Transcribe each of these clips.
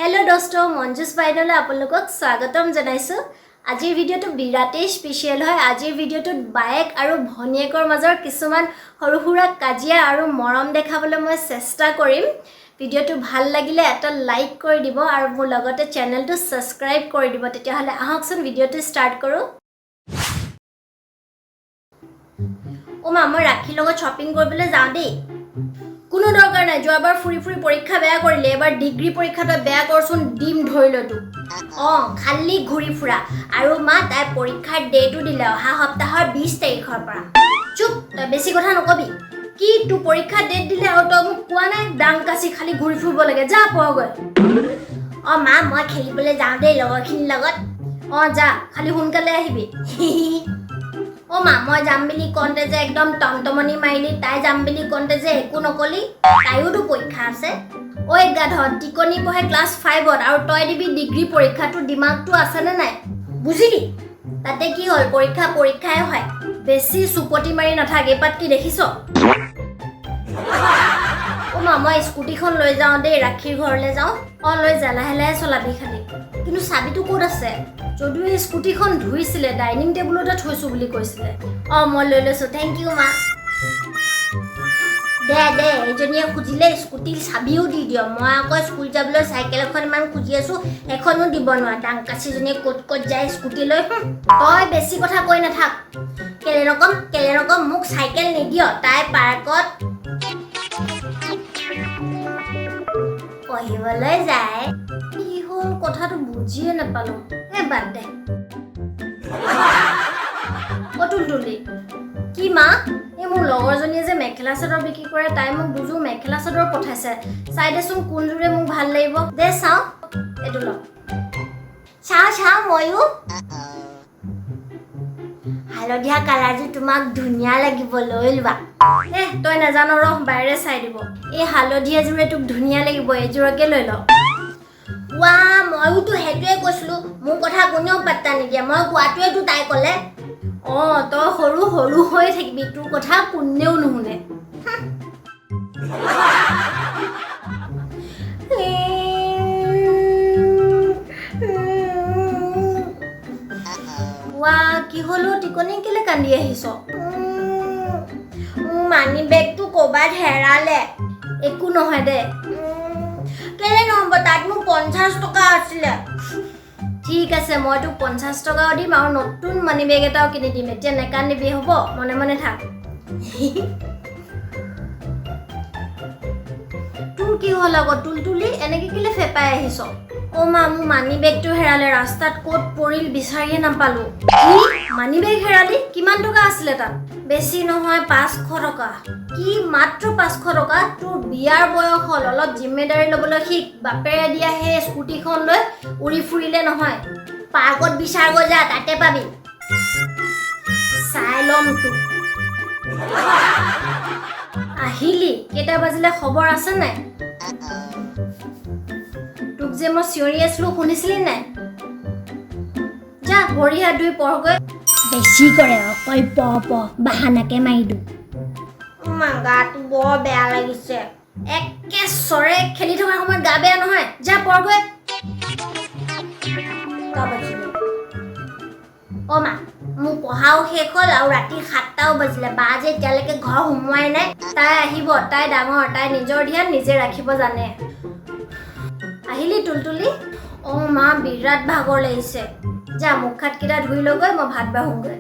hello दोस्तों मंजुस बाइनले आपलोকক स्वागतम जनाइছো आजिर भिडिओটো बिराटे special হয় आजिर भिडिओটো बायक আৰু ভনিয়েকৰ মাজৰ কিছুমান হৰুহুৰা কাজিয়া আৰু মৰম দেখাবলৈ মই চেষ্টা কৰিম ভিডিওটো ভাল লাগিলে এটা লাইক কৰি দিব আৰু মোৰ লগতে চেনেলটো সাবস্ক্ৰাইব কৰি দিব তেতিয়া হলে আহকচোন ভিডিওটো স্টাৰ্ট কৰো ও মা মই ৰাখি লগত শপিং কৰিবলৈ যাও দেই কোনো দৰকাৰ নাই যোৱাবাৰ ফুৰি পৰীক্ষা বেয়া কৰিলে এবাৰ ডিগ্ৰী পৰীক্ষাটো বেয়া কৰছুন ডিম ধৰিলটো খালি ঘুৰি ফুৰা আৰু মা তাই পৰীক্ষাৰ ডেটটো দিলে অহা সপ্তাহৰ 20 তাৰিখৰ পৰা চুপ তই বেছি কথা নকবি কি তু পৰীক্ষাৰ ডেট দিলে আৰু তই মোক কোৱা নাই ডাংকাছি খালি ঘুৰি ফুৰিব লাগে যা পগৈ মা মই খেলিবলৈ যাও দেই লগৰখিনিৰ লগত যা খালি সোনকালে আহিবি মা মই যাম বুলি কন্তে যে একদম টমটমনি মাইলি তাই যাম বুলি কন্তে যে একো নকলি তাইওটো পৰীক্ষা আছে ওই গাধ টিকনি পঢ়ে ক্লাস 5ত আৰু তই দিবি ডিগ্ৰী পৰীক্ষাটো দিমাগটো আছে নে নাই বুজিলি তাতে কি হল পৰীক্ষাই হয় বেছি সুপতি মাৰি নাথাক এপাত কি দেখিছ মা মই স্কুটিখন লৈ যাও দেই ৰাখিৰ ঘৰলৈ যাও লৈ যা লাহে চলাবি খালি কিন্তু চাবিটো ক'ত আছে যদিও এই স্কুটিখন ধুইছিলে ডাইনিং টেবুলতে থৈছো বুলি কৈছিলে মই লৈ লৈছো থ্যাংক ইউ মা দে এজনীয়ে খুজিলে স্কুটিৰ চাবিও দি দিও মই আকৌ স্কুল যাবলৈ চাইকেল এখন মান খুজি আছো এখনো দিব নোৱাৰা ডাংকাছিজনীয়ে ক'ত যায় স্কুটি লৈ তই বেছি কথা কৈ নাথাক কেলে ৰকম মোক চাইকেল নিদিয় তাই পাৰ্কত পঢ়িবলৈ যায় কি হ'ল কথাটো বুজিয়ে নাপালো বাদ দে তুলি কি মা এই মোৰ লগৰজনীয়ে যে মেখেলা চাদৰ বিক্ৰী কৰে তাই মোক দুযোৰ মেখেলা চাদৰ পঠাইছে চাই দেচোন কোনযোৰে মোক ভাল লাগিব দে চাও এটো ল চাও ময়ো হালধীয়া কালাৰটো তোমাক ধুনীয়া লাগিব লৈ লোৱা তই নাজানো ৰহ বাইৰে চাই দিব এই হালধীয়া জোৰে তোক ধুনীয়া লাগিব এযোৰকে লৈ ল মইতো হেতুৱে কৈছিলো মোৰ কথা কোনেও পাত্তা নিদিয়ে মই কোৱাটোৱেতো তাই ক'লে তই সৰু হৈ থাকিবি তোৰ কথা কোনেও নুশুনে কি হলো টিকনি কেলে কান্দি আহিছ মানি বেগটো ক'বাত হেৰালে একো নহয় দে কেলে নহব তাত মোৰ 50 টকা আছিলে ঠিক আছে মই তোক 50 টকাও দিম আৰু নতুন মানি বেগ এটাও কিনি দিম এতিয়া নেকান্দিবি হ'ব মনে থাক তোৰ কি হ'ল আকৌ তুলি এনেকে কেলে ফেপাই আহিছ মা মোৰ মানি বেগটো হেৰালে ৰাস্তাত ক'ত পৰিল বিচাৰিয়ে নাপালো কি মানি বেগ হেৰালি কিমান টকা আছিলে তাত বেছি নহয় 500 টকা কি মাত্ৰ 500 টকা তোৰ বিয়াৰ বয়স হ'ল অলপ জিম্মেদাৰি ল'বলৈ শিক বাপেৰে দিয়া হে স্কুটিখন লৈ উৰি ফুৰিলে নহয় পাৰ্কত বিচাৰগৈ যা তাতে পাবি চাই ল'ম তোক আহিলি কেইটা বাজিলে খবৰ আছে নাই তোক যে মই চিঞৰি আছিলো শুনিছিলি নাই যা ভৰি হাত ধুই পঢ়গৈ বেছি কৰে অকল বাহানাকে মাৰি দিওঁ গাটো বৰ বেয়া লাগিছে একে চৰে খেলি থকাৰ সময়ত গা বেয়া নহয় যা পঢ়গৈ মা মোৰ পঢ়াও শেষ হ'ল আৰু ৰাতি 7টাও বাজিলে বা যে এতিয়ালৈকে ঘৰ সোমোৱাই নাই তাই আহিব তাই ডাঙৰ তাই নিজৰ ধ্যান নিজে ৰাখিব জানে আহিলি তুলি মা বিৰাট ভাগৰ লাগিছে যা মুখ হাতকেইটা ধুই লগৈ মই ভাত বাঢ়োগৈ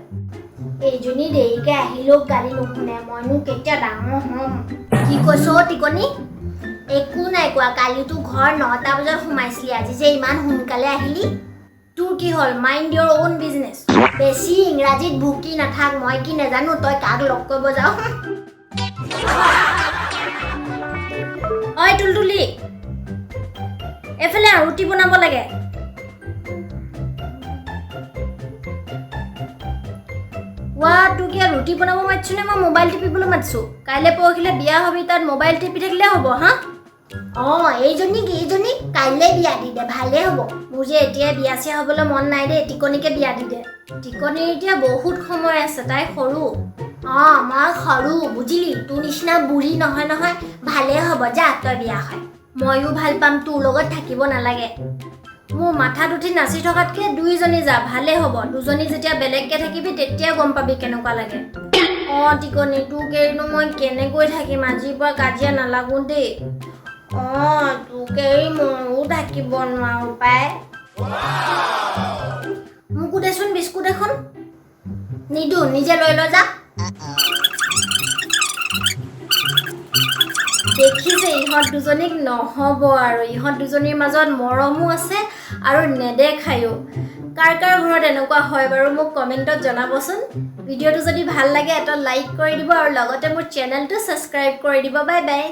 এইজনী দেৰিকে আহিলেও গালি নুশুনে মইনো কেতিয়া ডাঙৰ হ'ম কি কৈছ টিকনি একো নাই কোৱা কালিতো ঘৰ 9টা বজাত সোমাইছিলি আজি যে ইমান সোনকালে আহিলি তোৰ কি হ'ল মাইণ্ড ইয়ৰ ওন বিজনেছ বেছি ইংৰাজীত ভুকি নাথাক মই কি নাজানো তই কাক লগ কৰিব যাও তুলি এফালে ৰুটি বনাব লাগে তোক ৰুটি বনাব মাতিছো নে মই মোবাইল টিপিবলৈ মাতিছো কাইলৈ পৰহিলে বিয়া হবি তাত মোবাইল টিপি থাকিলে হ'ব হা এইজনী কাইলৈ বিয়া দি দে ভালে হ'ব মোৰ যে এতিয়া বিয়া চিয়া হ'বলৈ মন নাই দে টিকনিকে বিয়া দি দে টিকনিৰ এতিয়া বহুত সময় আছে তাই সৰু মই সৰু বুজিলি তোৰ নিচিনা বুঢ়ী নহয় ভালে হ'ব যা তই বিয়া হয় ময়ো ভাল পাম তোৰ লগত থাকিব নালাগে মোৰ মাথাত উঠি নাচি থকাতকৈ দুইজনী যা ভালে হ'ব দুজনী যেতিয়া বেলেগকৈ থাকিবি তেতিয়া গম পাবি কেনেকুৱা লাগে অঁ টিকনি তোক এৰিনো মই কেনেকৈ থাকিম আজিৰ পৰা কাজিয়া নালাগো দেই অঁ তোক এৰি ময়ো থাকিব নোৱাৰো পাই মোকো দেচোন বিস্কুট এখন নিদো নিজে লৈ ল যা দেখিছে ইহঁত দুজনীক নহ'ব আৰু ইহঁত দুজনীৰ মাজত মৰমো আছে আৰু নেদেখায়ো কাৰ কাৰ ঘৰত এনেকুৱা হয় বাৰু মোক কমেণ্টত জনাবচোন ভিডিঅ'টো যদি ভাল লাগে এটা লাইক কৰি দিব আৰু লগতে মোৰ চেনেলটো ছাবস্ক্ৰাইব কৰি দিব বাই বাই